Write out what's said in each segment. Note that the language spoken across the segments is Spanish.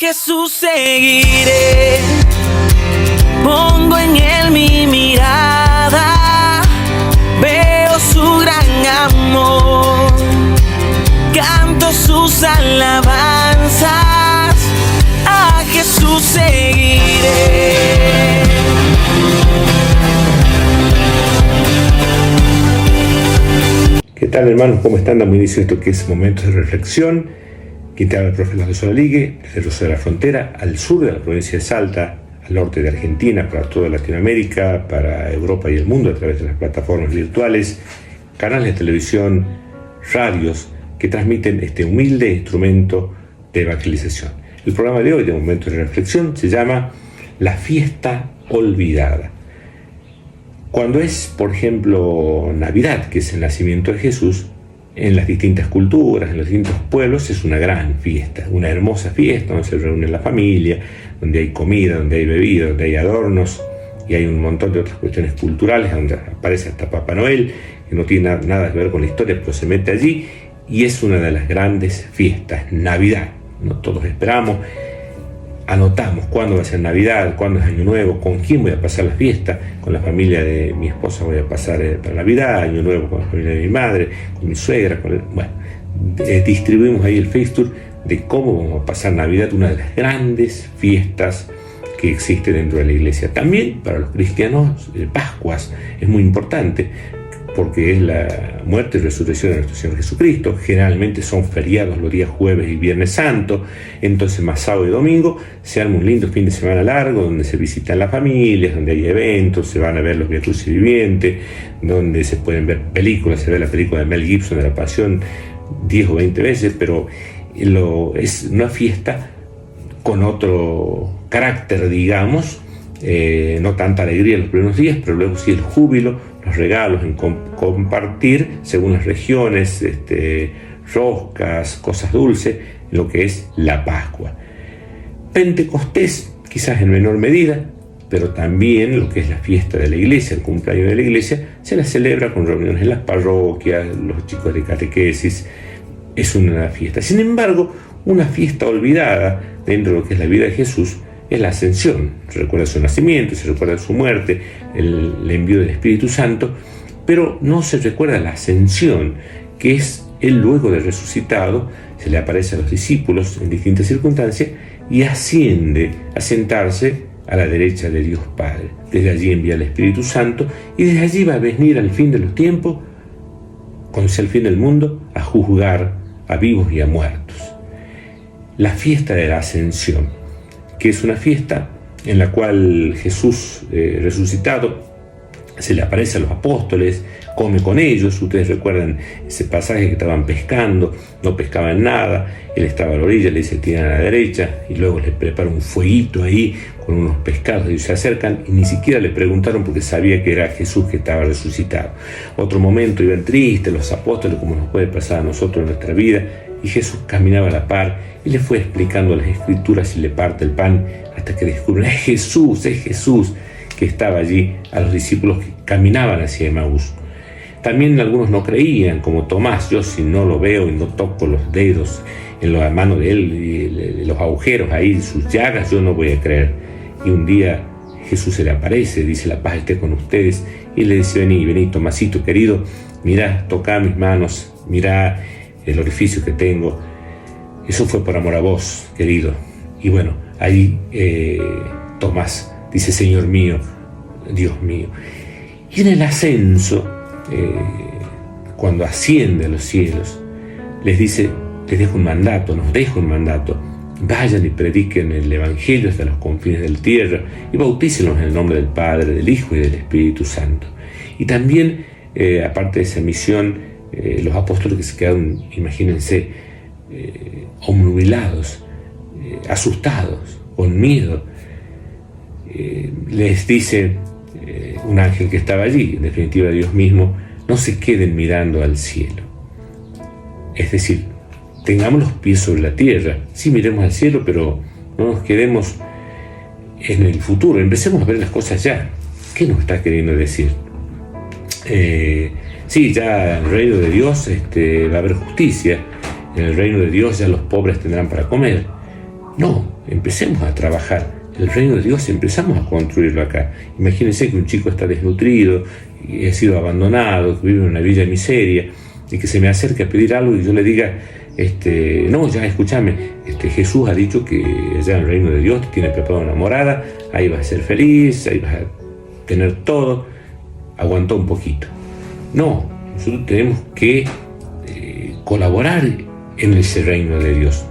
Jesús seguiré, pongo en él mi mirada, veo su gran amor, canto sus alabanzas, a Jesús seguiré. ¿Qué tal, hermanos? ¿Cómo están? Damos inicio a esto que es Momentos de Reflexión. Quien te habla el profe Las de Solaligue, desde Rosario de la Frontera, al sur de la provincia de Salta, al norte de Argentina, para toda Latinoamérica, para Europa y el mundo, a través de las plataformas virtuales, canales de televisión, radios, que transmiten este humilde instrumento de evangelización. El programa de hoy de Momentos de Reflexión se llama La Fiesta Olvidada. Cuando es, por ejemplo, Navidad, que es el nacimiento de Jesús, en las distintas culturas, en los distintos pueblos, es una gran fiesta, una hermosa fiesta, donde se reúne la familia, donde hay comida, donde hay bebida, donde hay adornos, y hay un montón de otras cuestiones culturales, donde aparece hasta Papá Noel, que no tiene nada que ver con la historia, pero se mete allí, y es una de las grandes fiestas, Navidad. ¿No? Todos esperamos, anotamos cuándo va a ser Navidad, cuándo es Año Nuevo, con quién voy a pasar la fiesta. Con la familia de mi esposa voy a pasar para Navidad, Año Nuevo con la familia de mi madre, con mi suegra. Distribuimos ahí el Facebook de cómo vamos a pasar Navidad, una de las grandes fiestas que existe dentro de la iglesia. También para los cristianos, Pascuas es muy importante, porque es la muerte y resurrección de nuestro Señor Jesucristo. Generalmente son feriados los días jueves y viernes santo, entonces más sábado y domingo se arma un lindo fin de semana largo, donde se visitan las familias, donde hay eventos, se van a ver los Vía Crucis vivientes, donde se pueden ver películas, se ve la película de Mel Gibson de la Pasión 10 o 20 veces, pero es una fiesta con otro carácter, digamos, no tanta alegría los primeros días, pero luego sí el júbilo, los regalos, en compartir según las regiones, roscas, cosas dulces, lo que es la Pascua. Pentecostés, quizás en menor medida, pero también lo que es la fiesta de la iglesia, el cumpleaños de la iglesia, se la celebra con reuniones en las parroquias, los chicos de catequesis, es una fiesta. Sin embargo, una fiesta olvidada dentro de lo que es la vida de Jesús es la ascensión. Se recuerda su nacimiento, se recuerda su muerte, el envío del Espíritu Santo, pero no se recuerda la ascensión, que es él luego de resucitado, se le aparece a los discípulos en distintas circunstancias y asciende a sentarse a la derecha de Dios Padre. Desde allí envía el Espíritu Santo y desde allí va a venir al fin de los tiempos, cuando sea el fin del mundo, a juzgar a vivos y a muertos. La fiesta de la ascensión, que es una fiesta en la cual Jesús resucitado se le aparece a los apóstoles, come con ellos. Ustedes recuerdan ese pasaje que estaban pescando, no pescaban nada, él estaba a la orilla, le dice tiran a la derecha, y luego les prepara un fueguito ahí con unos pescados, ellos se acercan y ni siquiera le preguntaron porque sabía que era Jesús que estaba resucitado. Otro momento iban tristes los apóstoles, como nos puede pasar a nosotros en nuestra vida, y Jesús caminaba a la par y le fue explicando las escrituras y le parte el pan hasta que descubren, es Jesús que estaba allí a los discípulos que caminaban hacia Emaús. También algunos no creían, como Tomás, yo si no lo veo y no toco los dedos en la mano de él, y los agujeros ahí, sus llagas, yo no voy a creer. Y un día Jesús se le aparece, dice la paz esté con ustedes, y le dice vení Tomasito querido, mirá, toca mis manos, mirá el orificio que tengo, eso fue por amor a vos, querido. Y bueno, ahí Tomás dice, Señor mío, Dios mío. Y en el ascenso, cuando asciende a los cielos, les dice, les dejo un mandato, nos deja un mandato, vayan y prediquen el Evangelio hasta los confines de la tierra y bautícenlos en el nombre del Padre, del Hijo y del Espíritu Santo. Y también, aparte de esa misión, los apóstoles que se quedaron, imagínense, obnubilados, asustados, con miedo, les dice un ángel que estaba allí, en definitiva Dios mismo, no se queden mirando al cielo. Es decir, tengamos los pies sobre la tierra, sí miremos al cielo, pero no nos quedemos en el futuro, empecemos a ver las cosas ya. ¿Qué nos está queriendo decir? Sí, ya en el reino de Dios va a haber justicia, en el reino de Dios ya los pobres tendrán para comer. No, empecemos a trabajar. El reino de Dios empezamos a construirlo acá. Imagínense que un chico está desnutrido, y ha sido abandonado, que vive en una villa de miseria, y que se me acerque a pedir algo y yo le diga, no, ya escúchame, Jesús ha dicho que allá en el reino de Dios te tiene preparada una morada, ahí vas a ser feliz, ahí vas a tener todo. Aguantó un poquito. No, nosotros tenemos que colaborar en ese reino de Dios.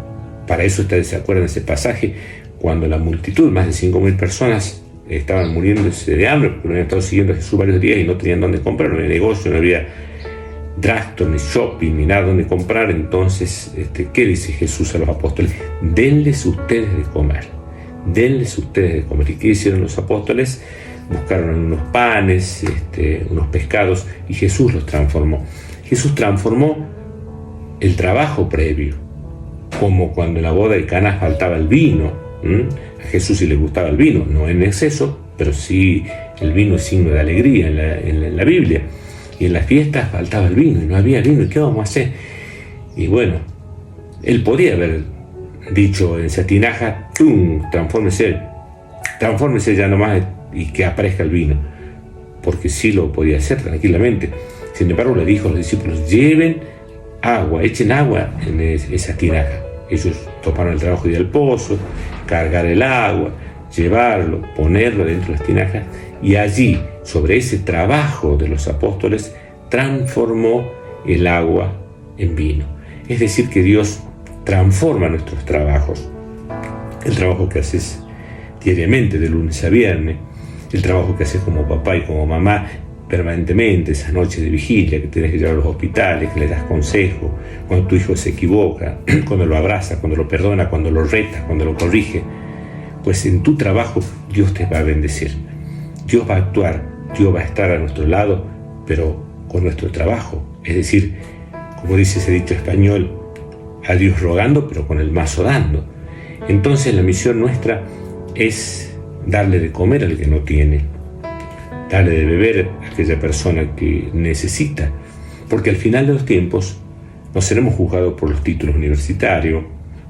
Para eso ¿se acuerdan de ese pasaje? Cuando la multitud, más de 5.000 personas, estaban muriéndose de hambre porque habían estado siguiendo a Jesús varios días y no tenían dónde comprar, no había negocio, no había drugstore, ni shopping, ni nada donde comprar. Entonces, ¿qué dice Jesús a los apóstoles? Denles ustedes de comer, denles ustedes de comer. ¿Y qué hicieron los apóstoles? Buscaron unos panes, unos pescados, y Jesús los transformó. Jesús transformó el trabajo previo, como cuando en la boda de Caná faltaba el vino. A Jesús sí le gustaba el vino, no en exceso, pero sí el vino es signo de alegría en la Biblia. Y en las fiestas faltaba el vino y no había vino. ¿Y qué vamos a hacer? Y bueno, él podía haber dicho en esa tinaja, transfórmese ya nomás y que aparezca el vino, porque sí lo podía hacer tranquilamente. Sin embargo, le dijo a los discípulos, lleven agua, echen agua en esa tinaja. Ellos tomaron el trabajo de ir al pozo, cargar el agua, llevarlo, ponerlo dentro de las tinajas, y allí, sobre ese trabajo de los apóstoles, transformó el agua en vino. Es decir, que Dios transforma nuestros trabajos. El trabajo que haces diariamente, de lunes a viernes, el trabajo que haces como papá y como mamá permanentemente, esas noches de vigilia que tienes que llevar a los hospitales, que le das consejo, cuando tu hijo se equivoca, cuando lo abraza, cuando lo perdona, cuando lo reta, cuando lo corrige, pues en tu trabajo Dios te va a bendecir. Dios va a actuar, Dios va a estar a nuestro lado, pero con nuestro trabajo. Es decir, como dice ese dicho español, a Dios rogando, pero con el mazo dando. Entonces la misión nuestra es darle de comer al que no tiene, darle de beber a aquella persona que necesita, porque al final de los tiempos no seremos juzgados por los títulos universitarios,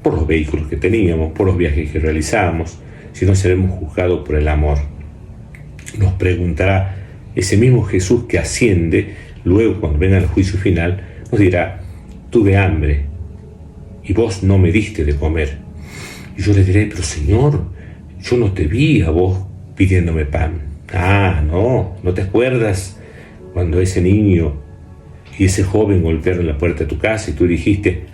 por los vehículos que teníamos, por los viajes que realizamos, sino seremos juzgados por el amor. Nos preguntará ese mismo Jesús que asciende, luego cuando venga el juicio final, nos dirá, tuve hambre y vos no me diste de comer. Y yo le diré, pero Señor, yo no te vi a vos pidiéndome pan. ¿No te acuerdas cuando ese niño y ese joven golpearon la puerta de tu casa y tú dijiste,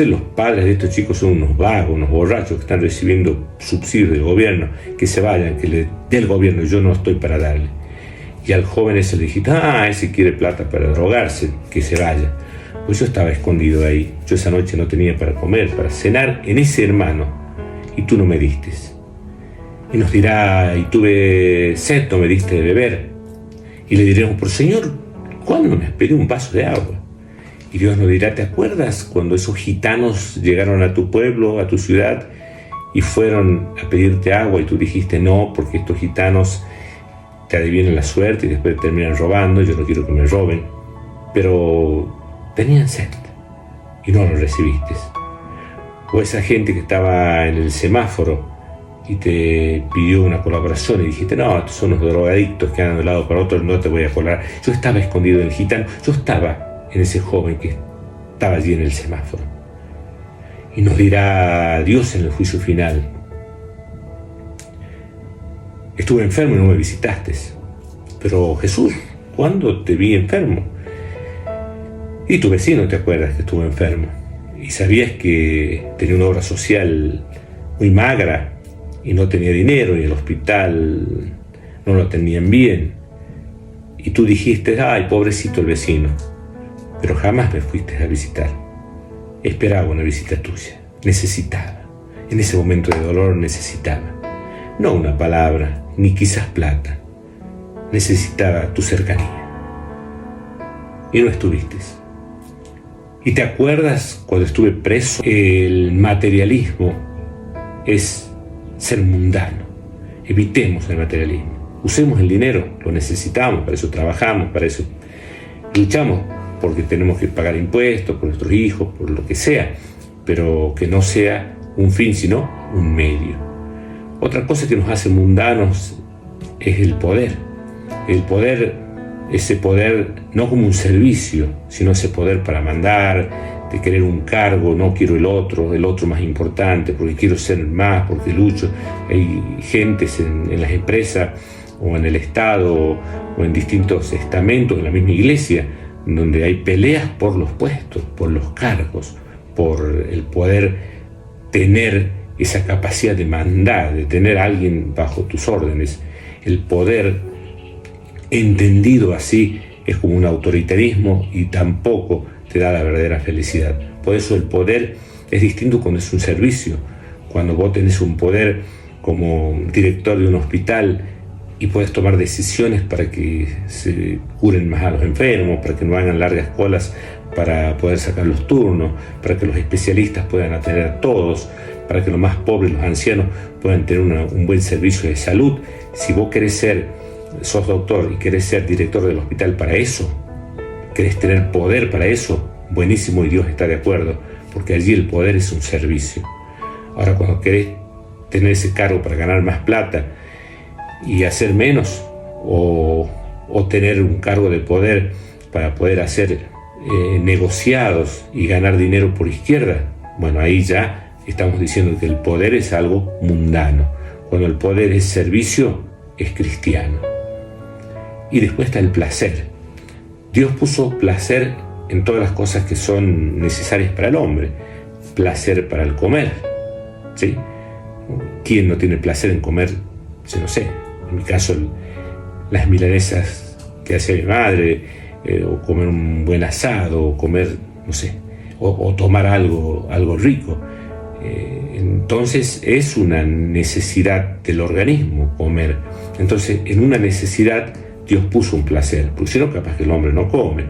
los padres de estos chicos son unos vagos, unos borrachos que están recibiendo subsidios del gobierno, que se vayan, que le dé el gobierno, yo no estoy para darle. Y al joven ese le dijiste, ese quiere plata para drogarse, que se vaya. Pues yo estaba escondido ahí, yo esa noche no tenía para comer, para cenar en ese hermano, y tú no me diste. Y nos dirá, y tuve sed, no me diste de beber. Y le diremos, pero Señor, ¿cuándo me pedí un vaso de agua? Y Dios nos dirá, ¿te acuerdas cuando esos gitanos llegaron a tu pueblo, a tu ciudad, y fueron a pedirte agua y tú dijiste no, porque estos gitanos te adivinan la suerte y después terminan robando, yo no quiero que me roben? Pero tenían sed y no lo recibiste. O esa gente que estaba en el semáforo y te pidió una colaboración y dijiste, no, estos son los drogadictos que andan de un lado para otro, no te voy a colar. Yo estaba escondido en el gitano, yo estaba en ese joven que estaba allí en el semáforo. Y nos dirá Dios en el juicio final, estuve enfermo y no me visitaste. Pero Jesús, ¿cuándo te vi enfermo? Y tu vecino te acuerdas que estuvo enfermo y sabías que tenía una obra social muy magra y no tenía dinero y el hospital no lo atendían bien, y tú dijiste, pobrecito el vecino, pero jamás me fuiste a visitar. Esperaba una visita tuya, necesitaba, en ese momento de dolor necesitaba, no una palabra, ni quizás plata, necesitaba tu cercanía, y no estuviste. ¿Y te acuerdas cuando estuve preso? El materialismo es ser mundano. Evitemos el materialismo. Usemos el dinero, lo necesitamos, para eso trabajamos, para eso luchamos, porque tenemos que pagar impuestos por nuestros hijos, por lo que sea, pero que no sea un fin, sino un medio. Otra cosa que nos hace mundanos es el poder. El poder, ese poder no como un servicio, sino ese poder para mandar, de querer un cargo, no quiero el otro más importante, porque quiero ser más, porque lucho. Hay gentes en las empresas o en el Estado o en distintos estamentos de la misma iglesia, donde hay peleas por los puestos, por los cargos, por el poder tener esa capacidad de mandar, de tener a alguien bajo tus órdenes. El poder, entendido así, es como un autoritarismo y tampoco te da la verdadera felicidad. Por eso el poder es distinto cuando es un servicio. Cuando vos tenés un poder como director de un hospital y puedes tomar decisiones para que se curen más a los enfermos, para que no hagan largas colas para poder sacar los turnos, para que los especialistas puedan atender a todos, para que los más pobres, los ancianos, puedan tener un buen servicio de salud. Si vos sos doctor y querés ser director del hospital para eso, querés tener poder para eso, buenísimo, y Dios está de acuerdo, porque allí el poder es un servicio. Ahora, cuando querés tener ese cargo para ganar más plata y hacer menos, o tener un cargo de poder para poder hacer negociados y ganar dinero por izquierda, bueno, ahí ya estamos diciendo que el poder es algo mundano. Cuando el poder es servicio, es cristiano. Y después está el placer. Dios puso placer en todas las cosas que son necesarias para el hombre. Placer para el comer, ¿sí? ¿Quién no tiene placer en comer? Yo no sé, en mi caso las milanesas que hacía mi madre, o comer un buen asado, o comer, no sé, o tomar algo rico. Entonces es una necesidad del organismo comer. Entonces, en una necesidad Dios puso un placer, porque si no, capaz que el hombre no come.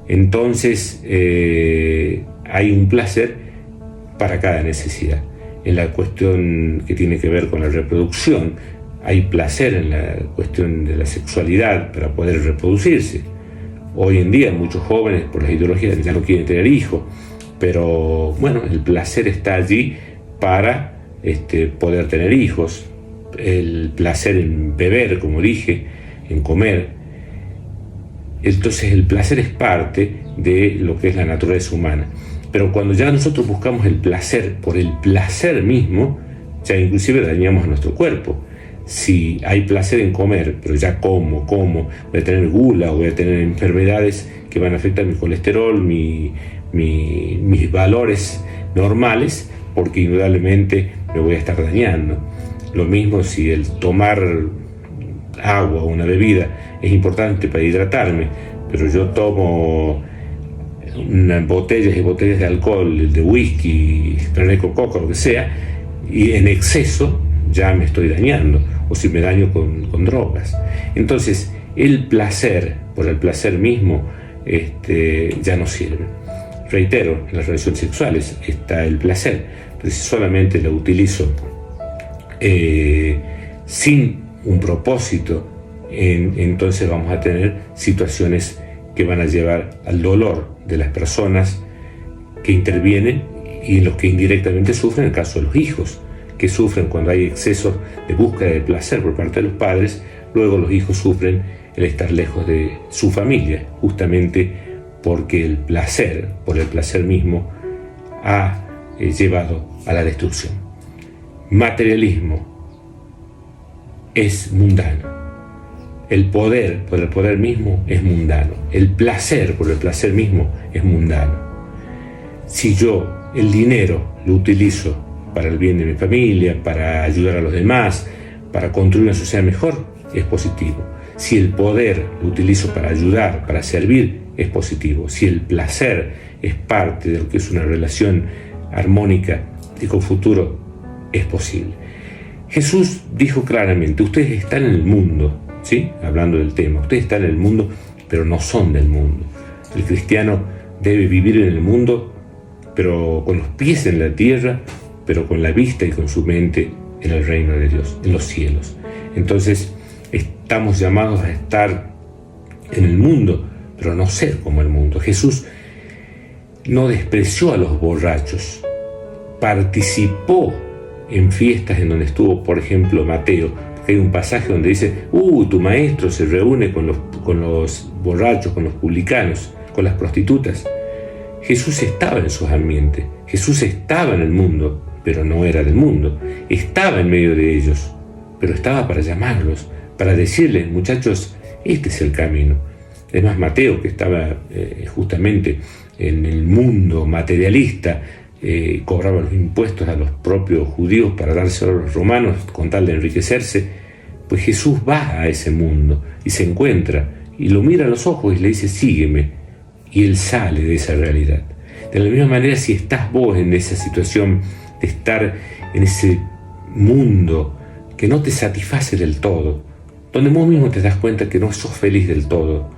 Entonces hay un placer para cada necesidad. En la cuestión que tiene que ver con la reproducción, hay placer en la cuestión de la sexualidad para poder reproducirse. Hoy en día muchos jóvenes, por las ideologías, ya no quieren tener hijos, pero bueno, el placer está allí para poder tener hijos. El placer en beber, como dije, en comer. Entonces el placer es parte de lo que es la naturaleza humana. Pero cuando ya nosotros buscamos el placer por el placer mismo, ya inclusive dañamos a nuestro cuerpo. Si hay placer en comer, pero ya como, voy a tener gula o voy a tener enfermedades que van a afectar mi colesterol, mis valores normales, porque indudablemente me voy a estar dañando. Lo mismo si el tomar agua o una bebida es importante para hidratarme, pero yo tomo botellas y botellas de alcohol, de whisky, Fernet Coca, lo que sea, y en exceso ya me estoy dañando, o si me daño con drogas. Entonces el placer, por el placer mismo, ya no sirve. Reitero, en las relaciones sexuales está el placer, pero si solamente lo utilizo sin un propósito, entonces vamos a tener situaciones que van a llevar al dolor de las personas que intervienen y los que indirectamente sufren, en el caso de los hijos, que sufren cuando hay excesos de búsqueda de placer por parte de los padres. Luego los hijos sufren el estar lejos de su familia, justamente porque el placer, por el placer mismo, ha llevado a la destrucción. Materialismo es mundano. El poder, por el poder mismo, es mundano. El placer, por el placer mismo, es mundano. Si yo el dinero lo utilizo para el bien de mi familia, para ayudar a los demás, para construir una sociedad mejor, es positivo. Si el poder lo utilizo para ayudar, para servir, es positivo. Si el placer es parte de lo que es una relación armónica y con futuro, es posible. Jesús dijo claramente: ustedes están en el mundo, ¿sí? Hablando del tema, ustedes están en el mundo, pero no son del mundo. El cristiano debe vivir en el mundo, pero con los pies en la tierra, pero con la vista y con su mente en el reino de Dios, en los cielos. Entonces, estamos llamados a estar en el mundo, pero no ser como el mundo. Jesús no despreció a los borrachos, participó en fiestas en donde estuvo, por ejemplo, Mateo, porque hay un pasaje donde dice, tu maestro se reúne con los borrachos, con los publicanos, con las prostitutas. Jesús estaba en sus ambientes, Jesús estaba en el mundo, pero no era del mundo, estaba en medio de ellos, pero estaba para llamarlos, para decirles, muchachos, este es el camino. Además, Mateo, que estaba justamente en el mundo materialista, cobraba los impuestos a los propios judíos para dárselo a los romanos con tal de enriquecerse, pues Jesús va a ese mundo y se encuentra y lo mira a los ojos y le dice, sígueme, y él sale de esa realidad. De la misma manera, si estás vos en esa situación de estar en ese mundo que no te satisface del todo, donde vos mismo te das cuenta que no sos feliz del todo,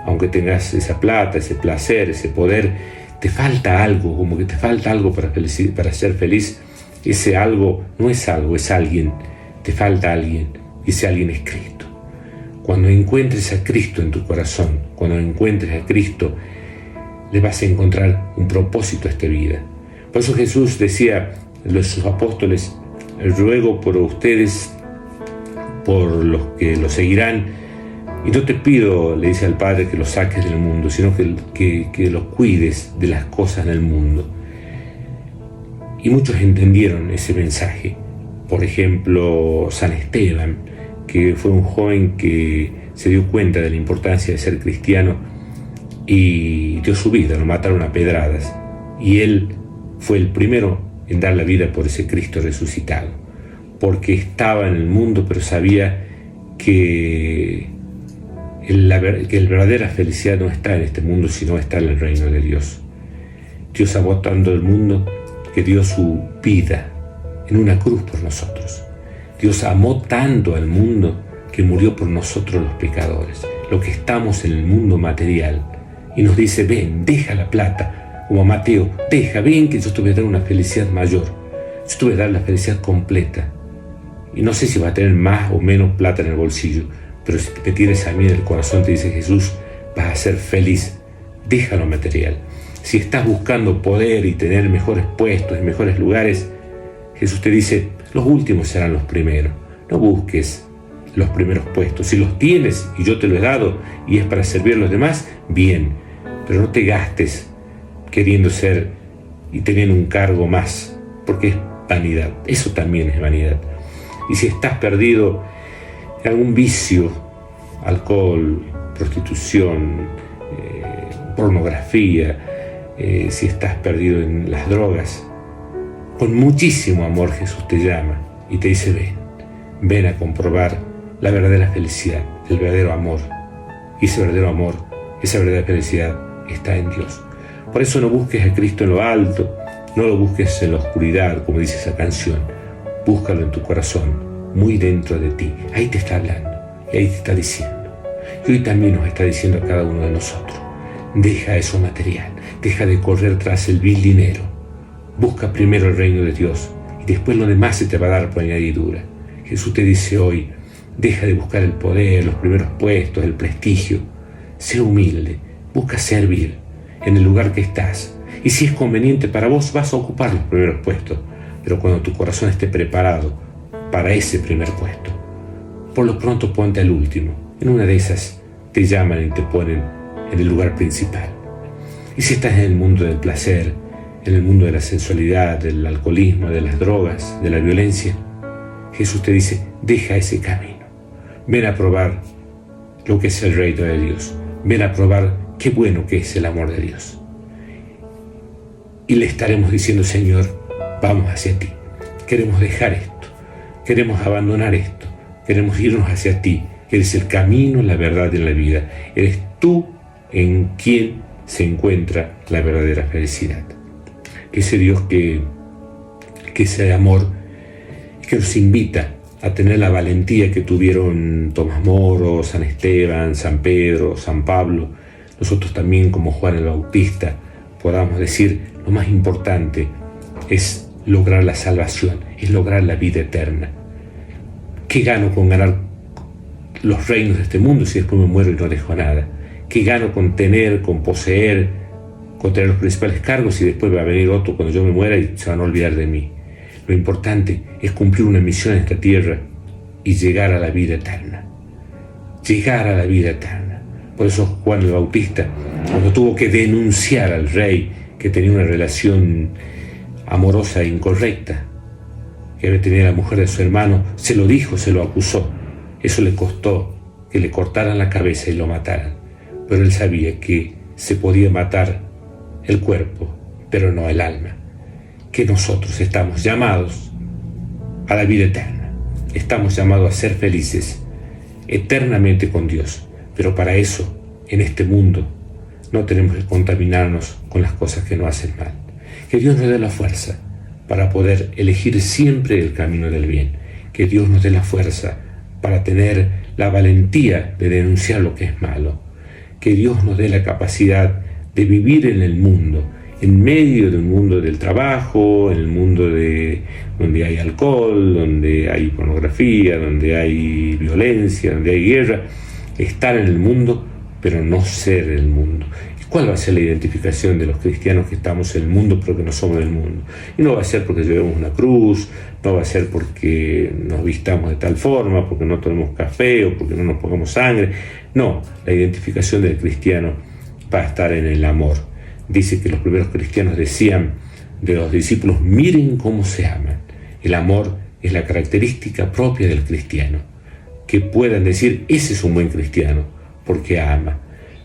aunque tengas esa plata, ese placer, ese poder, te falta algo, como que te falta algo para ser feliz. Ese algo no es algo, es alguien. Te falta alguien, y ese alguien es Cristo. Cuando encuentres a Cristo en tu corazón, cuando encuentres a Cristo, le vas a encontrar un propósito a esta vida. Por eso Jesús decía a sus apóstoles, ruego por ustedes, por los que lo seguirán, y no te pido, le dice al Padre, que los saques del mundo, sino que los cuides de las cosas del mundo. Y muchos entendieron ese mensaje. Por ejemplo, San Esteban, que fue un joven que se dio cuenta de la importancia de ser cristiano y dio su vida, lo mataron a pedradas. Y él fue el primero en dar la vida por ese Cristo resucitado, porque estaba en el mundo, pero sabía que la verdadera felicidad no está en este mundo, sino está en el reino de Dios. Dios amó tanto el mundo que dio su vida en una cruz por nosotros. Dios amó tanto al mundo que murió por nosotros los pecadores, los que estamos en el mundo material, y nos dice, ven, deja la plata, como a Mateo, ven que yo te voy a dar una felicidad mayor, yo te voy a dar la felicidad completa. Y no sé si va a tener más o menos plata en el bolsillo, pero si te tienes a mí en el corazón, te dice Jesús, vas a ser feliz, deja lo material. Si estás buscando poder y tener mejores puestos y mejores lugares, Jesús te dice, los últimos serán los primeros. No busques los primeros puestos. Si los tienes y yo te lo he dado y es para servir a los demás, bien, pero no te gastes queriendo ser y teniendo un cargo más, porque es vanidad. Eso también es vanidad. Y si estás perdido en algún vicio, alcohol, prostitución, pornografía, si estás perdido en las drogas, con muchísimo amor Jesús te llama y te dice, ven a comprobar la verdadera felicidad, el verdadero amor. Y ese verdadero amor, esa verdadera felicidad está en Dios. Por eso no busques a Cristo en lo alto, no lo busques en la oscuridad, como dice esa canción. Búscalo en tu corazón, muy dentro de ti. Ahí te está hablando y ahí te está diciendo. Y hoy también nos está diciendo a cada uno de nosotros, deja eso material, deja de correr tras el vil dinero. Busca primero el reino de Dios y después lo demás se te va a dar por añadidura. Jesús te dice hoy, deja de buscar el poder, los primeros puestos, el prestigio. Sé humilde, busca servir en el lugar que estás. Y si es conveniente para vos, vas a ocupar los primeros puestos. Pero cuando tu corazón esté preparado para ese primer puesto, por lo pronto ponte al último. En una de esas te llaman y te ponen en el lugar principal. Y si estás en el mundo del placer, en el mundo de la sensualidad, del alcoholismo, de las drogas, de la violencia, Jesús te dice, deja ese camino. Ven a probar lo que es el reino de Dios. Ven a probar qué bueno que es el amor de Dios. Y le estaremos diciendo, Señor, vamos hacia ti. Queremos dejar esto. Queremos abandonar esto. Queremos irnos hacia ti. Eres el camino, la verdad y la vida. Eres tú en quien se encuentra la verdadera felicidad. Ese Dios que ese amor que nos invita a tener la valentía que tuvieron Tomás Moro, San Esteban, San Pedro, San Pablo, nosotros también como Juan el Bautista podamos decir, lo más importante es lograr la salvación, es lograr la vida eterna. ¿Qué gano con ganar los reinos de este mundo si después me muero y no dejo nada? ¿Qué gano con tener, con poseer, con tener los principales cargos y después va a venir otro cuando yo me muera y se van a olvidar de mí. Lo importante es cumplir una misión en esta tierra y llegar a la vida eterna. Llegar a la vida eterna. Por eso Juan el Bautista, cuando tuvo que denunciar al rey que tenía una relación amorosa e incorrecta, que tenía la mujer de su hermano, se lo dijo, se lo acusó. Eso le costó que le cortaran la cabeza y lo mataran. Pero él sabía que se podía matar el cuerpo, pero no el alma. Que nosotros estamos llamados a la vida eterna. Estamos llamados a ser felices eternamente con Dios. Pero para eso, en este mundo, no tenemos que contaminarnos con las cosas que nos hacen mal. Que Dios nos dé la fuerza para poder elegir siempre el camino del bien. Que Dios nos dé la fuerza para tener la valentía de denunciar lo que es malo. Que Dios nos dé la capacidad de vivir en el mundo, en medio de un mundo del trabajo, en el mundo donde hay alcohol, donde hay pornografía, donde hay violencia, donde hay guerra. Estar en el mundo, pero no ser el mundo. ¿Cuál va a ser la identificación de los cristianos que estamos en el mundo pero que no somos del mundo? Y no va a ser porque llevemos una cruz, no va a ser porque nos vistamos de tal forma, porque no tomemos café o porque no nos pongamos sangre. No, la identificación del cristiano va a estar en el amor. Dice que los primeros cristianos decían de los discípulos, miren cómo se aman. El amor es la característica propia del cristiano. Que puedan decir, ese es un buen cristiano, porque ama.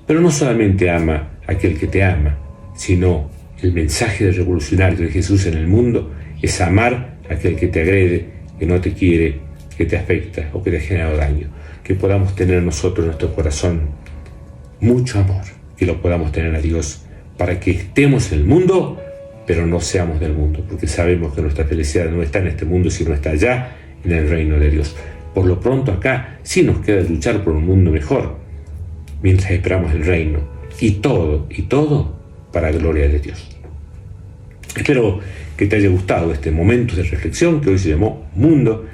Pero no solamente ama aquel que te ama, sino el mensaje revolucionario de Jesús en el mundo es amar a aquel que te agrede, que no te quiere, que te afecta o que te ha generado daño. Que podamos tener nosotros en nuestro corazón mucho amor, que lo podamos tener a Dios para que estemos en el mundo, pero no seamos del mundo, porque sabemos que nuestra felicidad no está en este mundo, sino está allá en el reino de Dios. Por lo pronto acá sí nos queda luchar por un mundo mejor, mientras esperamos el reino, y todo para la gloria de Dios. Espero que te haya gustado este momento de reflexión que hoy se llamó Mundo.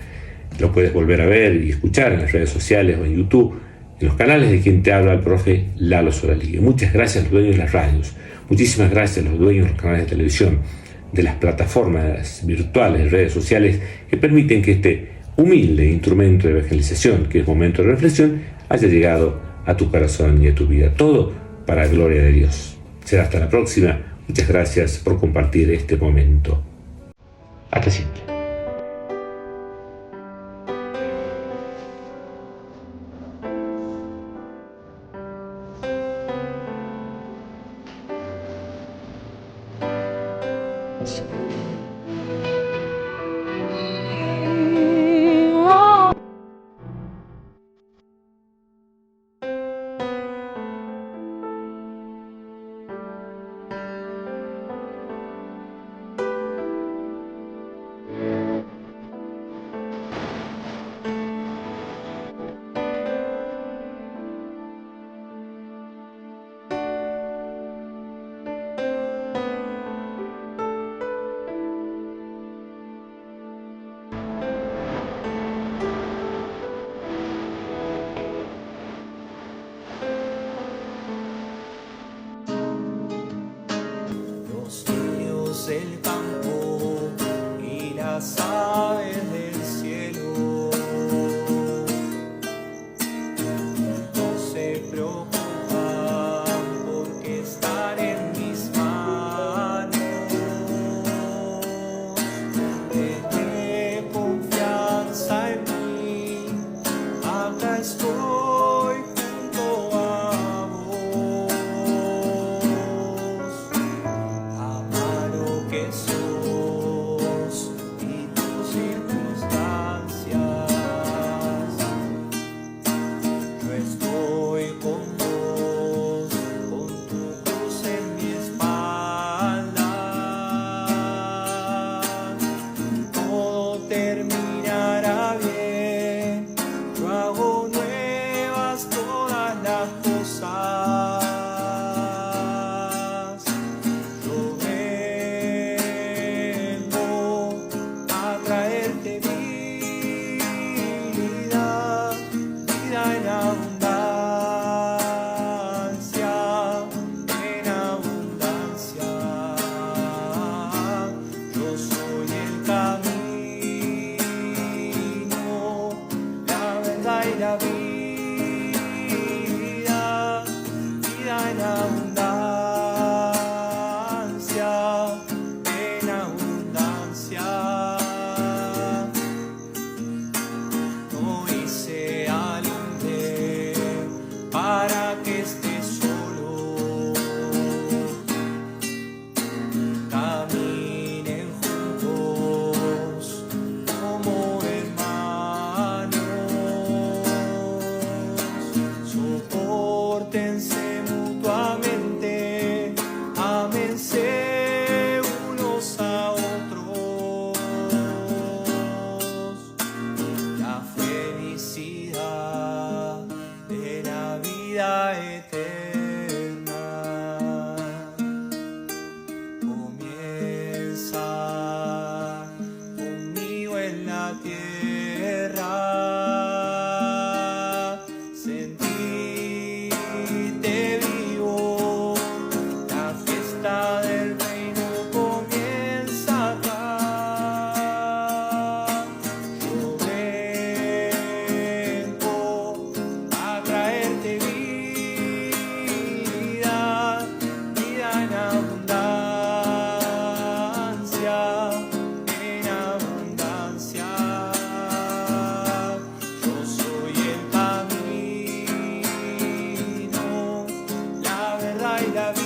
Lo puedes volver a ver y escuchar en las redes sociales o en YouTube, en los canales de quien te habla, el profe Lalo Solaligue. Muchas gracias a los dueños de las radios, muchísimas gracias a los dueños de los canales de televisión, de las plataformas virtuales, redes sociales, que permiten que este humilde instrumento de evangelización, que es momento de reflexión, haya llegado a tu corazón y a tu vida. Todo para la gloria de Dios. Será hasta la próxima. Muchas gracias por compartir este momento. Hasta siempre. en la tierra, sentirte vivo, la fiesta del reino comienza acá. Yo vengo a traerte vida, vida en abundancia, en abundancia. Yo soy el camino, la verdad y la vida,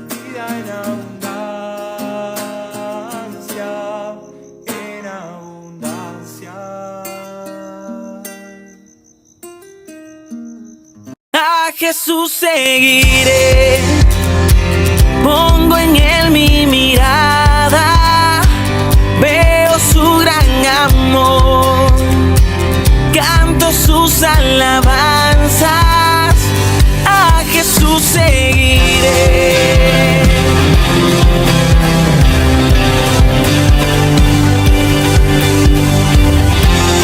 vida en abundancia, en abundancia. A Jesús seguiré, pongo en él mi mirada, veo su gran amor, canto sus alabanzas.